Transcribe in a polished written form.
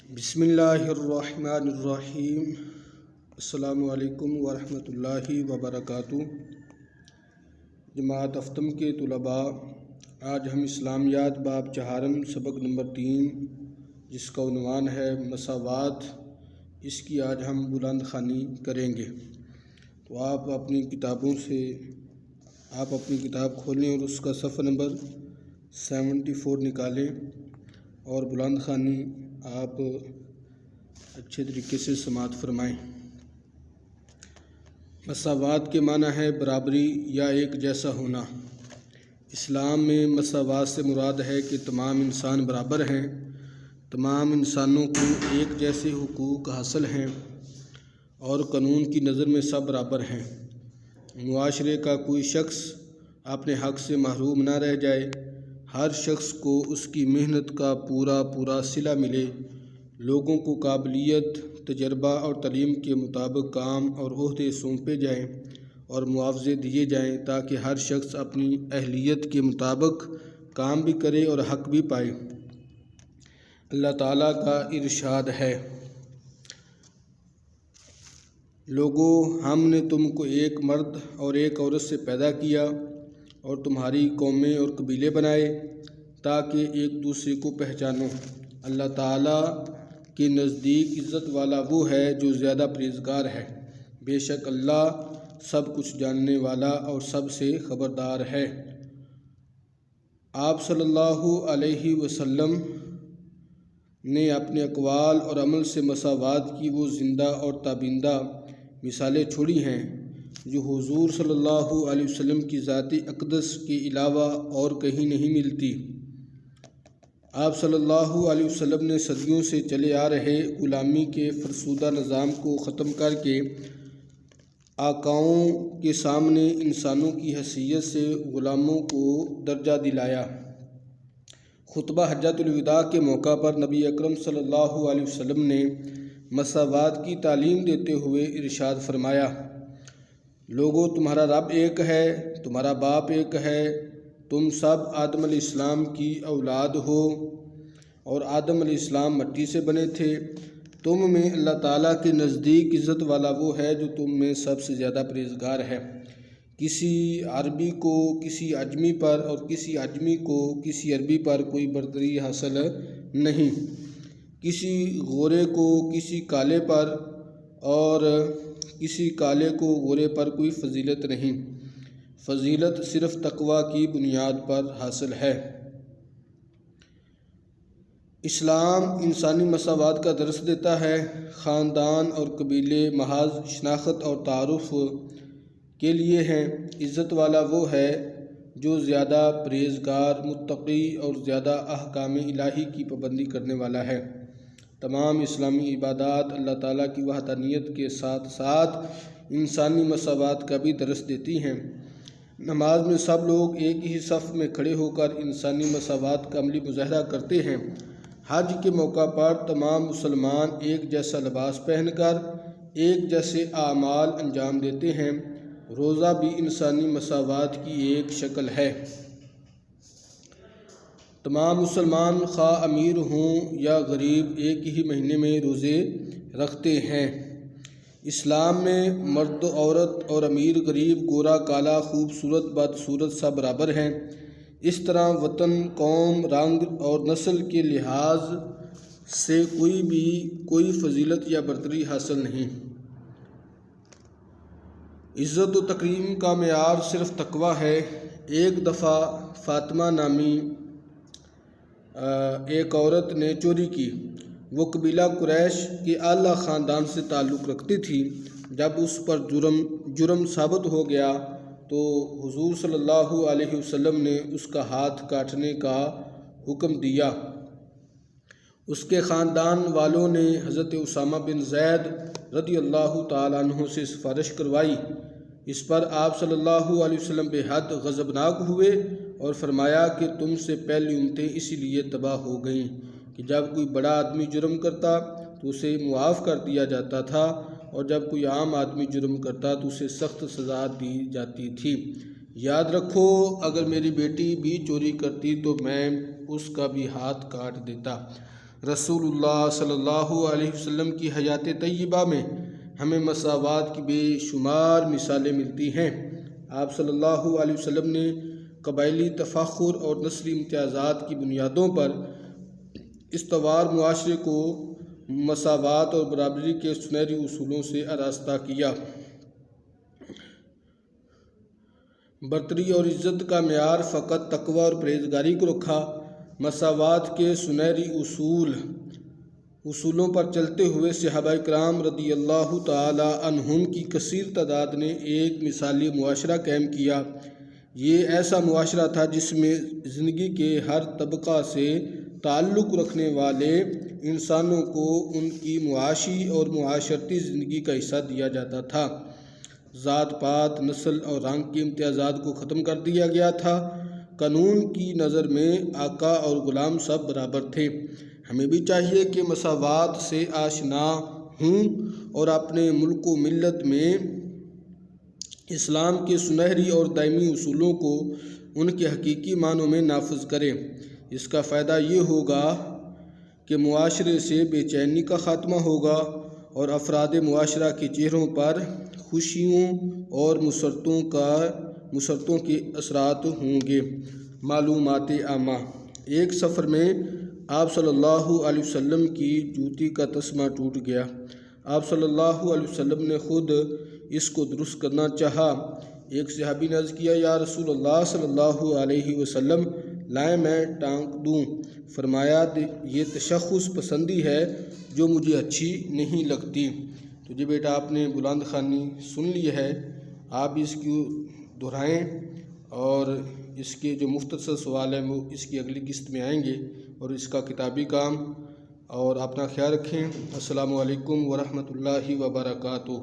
بسم اللہ الرحمن الرحیم۔ السلام علیکم ورحمۃ اللہ وبرکاتہ۔ جماعت افتم کے طلباء، آج ہم اسلامیات باب چہارم سبق نمبر 3 جس کا عنوان ہے مساوات، اس کی آج ہم بلند خوانی کریں گے۔ تو آپ اپنی کتاب کھولیں اور اس کا صفحہ نمبر 74 نکالیں اور بلند خوانی آپ اچھے طریقے سے سماعت فرمائیں۔ مساوات کے معنی ہے برابری یا ایک جیسا ہونا۔ اسلام میں مساوات سے مراد ہے کہ تمام انسان برابر ہیں، تمام انسانوں کو ایک جیسے حقوق حاصل ہیں اور قانون کی نظر میں سب برابر ہیں۔ معاشرے کا کوئی شخص اپنے حق سے محروم نہ رہ جائے، ہر شخص کو اس کی محنت کا پورا صلہ ملے، لوگوں کو قابلیت، تجربہ اور تعلیم کے مطابق کام اور عہدے سونپے جائیں اور معاوضے دیے جائیں تاکہ ہر شخص اپنی اہلیت کے مطابق کام بھی کرے اور حق بھی پائے۔ اللہ تعالیٰ کا ارشاد ہے، لوگو ہم نے تم کو ایک مرد اور ایک عورت سے پیدا کیا اور تمہاری قومیں اور قبیلے بنائے تاکہ ایک دوسرے کو پہچانو۔ اللہ تعالیٰ کے نزدیک عزت والا وہ ہے جو زیادہ پرہیزگار ہے، بے شک اللہ سب کچھ جاننے والا اور سب سے خبردار ہے۔ آپ صلی اللہ علیہ وسلم نے اپنے اقوال اور عمل سے مساوات کی وہ زندہ اور تابندہ مثالیں چھوڑی ہیں جو حضور صلی اللہ علیہ وسلم کی ذات اقدس کے علاوہ اور کہیں نہیں ملتی۔ آپ صلی اللہ علیہ وسلم نے صدیوں سے چلے آ رہے غلامی کے فرسودہ نظام کو ختم کر کے آقاؤں کے سامنے انسانوں کی حیثیت سے غلاموں کو درجہ دلایا۔ خطبہ حجۃ الوداع کے موقع پر نبی اکرم صلی اللہ علیہ وسلم نے مساوات کی تعلیم دیتے ہوئے ارشاد فرمایا، لوگو تمہارا رب ایک ہے، تمہارا باپ ایک ہے، تم سب آدم علیہ السلام کی اولاد ہو اور آدم علیہ السلام مٹی سے بنے تھے۔ تم میں اللہ تعالیٰ کے نزدیک عزت والا وہ ہے جو تم میں سب سے زیادہ پرہیزگار ہے۔ کسی عربی کو کسی عجمی پر اور کسی عجمی کو کسی عربی پر کوئی برتری حاصل نہیں، کسی گورے کو کسی کالے پر اور کسی کالے کو گورے پر کوئی فضیلت نہیں، فضیلت صرف تقوی کی بنیاد پر حاصل ہے۔ اسلام انسانی مساوات کا درس دیتا ہے۔ خاندان اور قبیلے محض شناخت اور تعارف کے لیے ہیں۔ عزت والا وہ ہے جو زیادہ پرہیزگار، متقی اور زیادہ احکام الہی کی پابندی کرنے والا ہے۔ تمام اسلامی عبادات اللہ تعالیٰ کی وحدانیت کے ساتھ ساتھ انسانی مساوات کا بھی درس دیتی ہیں۔ نماز میں سب لوگ ایک ہی صف میں کھڑے ہو کر انسانی مساوات کا عملی مظاہرہ کرتے ہیں۔ حج کے موقع پر تمام مسلمان ایک جیسا لباس پہن کر ایک جیسے اعمال انجام دیتے ہیں۔ روزہ بھی انسانی مساوات کی ایک شکل ہے۔ تمام مسلمان خواہ امیر ہوں یا غریب ایک ہی مہینے میں روزے رکھتے ہیں۔ اسلام میں مرد عورت اور امیر غریب، گورا کالا، خوبصورت بدصورت سب برابر ہیں۔ اس طرح وطن، قوم، رنگ اور نسل کے لحاظ سے کوئی فضیلت یا برتری حاصل نہیں۔ عزت و تکریم کا معیار صرف تقوی ہے۔ ایک دفعہ فاطمہ نامی ایک عورت نے چوری کی۔ وہ قبیلہ قریش کے اعلیٰ خاندان سے تعلق رکھتی تھی۔ جب اس پر جرم ثابت ہو گیا تو حضور صلی اللہ علیہ وسلم نے اس کا ہاتھ کاٹنے کا حکم دیا۔ اس کے خاندان والوں نے حضرت اسامہ بن زید رضی اللہ تعالیٰ عنہ سے سفارش کروائی۔ اس پر آپ صلی اللہ علیہ وسلم بے حد غضبناک ہوئے اور فرمایا کہ تم سے پہلی امتیں اسی لیے تباہ ہو گئیں کہ جب کوئی بڑا آدمی جرم کرتا تو اسے معاف کر دیا جاتا تھا اور جب کوئی عام آدمی جرم کرتا تو اسے سخت سزا دی جاتی تھی۔ یاد رکھو، اگر میری بیٹی بھی چوری کرتی تو میں اس کا بھی ہاتھ کاٹ دیتا۔ رسول اللہ صلی اللہ علیہ وسلم کی حیات طیبہ میں ہمیں مساوات کی بے شمار مثالیں ملتی ہیں۔ آپ صلی اللہ علیہ وسلم نے قبائلی تفاخر اور نسلی امتیازات کی بنیادوں پر استوار معاشرے کو مساوات اور برابری کے سنہری اصولوں سے آراستہ کیا۔ برتری اور عزت کا معیار فقط تقوی اور پرہیزگاری کو رکھا۔ مساوات کے سنہری اصولوں پر چلتے ہوئے صحابہ کرام رضی اللہ تعالی عنہم کی کثیر تعداد نے ایک مثالی معاشرہ قائم کیا۔ یہ ایسا معاشرہ تھا جس میں زندگی کے ہر طبقہ سے تعلق رکھنے والے انسانوں کو ان کی معاشی اور معاشرتی زندگی کا حصہ دیا جاتا تھا۔ ذات پات، نسل اور رنگ کے امتیازات کو ختم کر دیا گیا تھا۔ قانون کی نظر میں آقا اور غلام سب برابر تھے۔ ہمیں بھی چاہیے کہ مساوات سے آشنا ہوں اور اپنے ملک و ملت میں اسلام کے سنہری اور دائمی اصولوں کو ان کے حقیقی معنوں میں نافذ کریں۔ اس کا فائدہ یہ ہوگا کہ معاشرے سے بے چینی کا خاتمہ ہوگا اور افراد معاشرہ کے چہروں پر خوشیوں اور مسرتوں کے اثرات ہوں گے۔ معلومات عامہ۔ ایک سفر میں آپ صلی اللہ علیہ وسلم کی جوتی کا تسمہ ٹوٹ گیا۔ آپ صلی اللہ علیہ وسلم نے خود اس کو درست کرنا چاہا۔ ایک صحابی نے عرض کیا، یا رسول اللہ صلی اللہ علیہ وسلم، لائیں میں ٹانک دوں؟ فرمایا، یہ تشخص پسندی ہے جو مجھے اچھی نہیں لگتی۔ تو جی بیٹا، آپ نے بلند خوانی سن لی ہے، آپ اس کو دہرائیں اور اس کے جو مختصر سوال ہیں وہ اس کی اگلی قسط میں آئیں گے، اور اس کا کتابی کام، اور اپنا خیال رکھیں۔ السلام علیکم ورحمۃ اللہ وبرکاتہ۔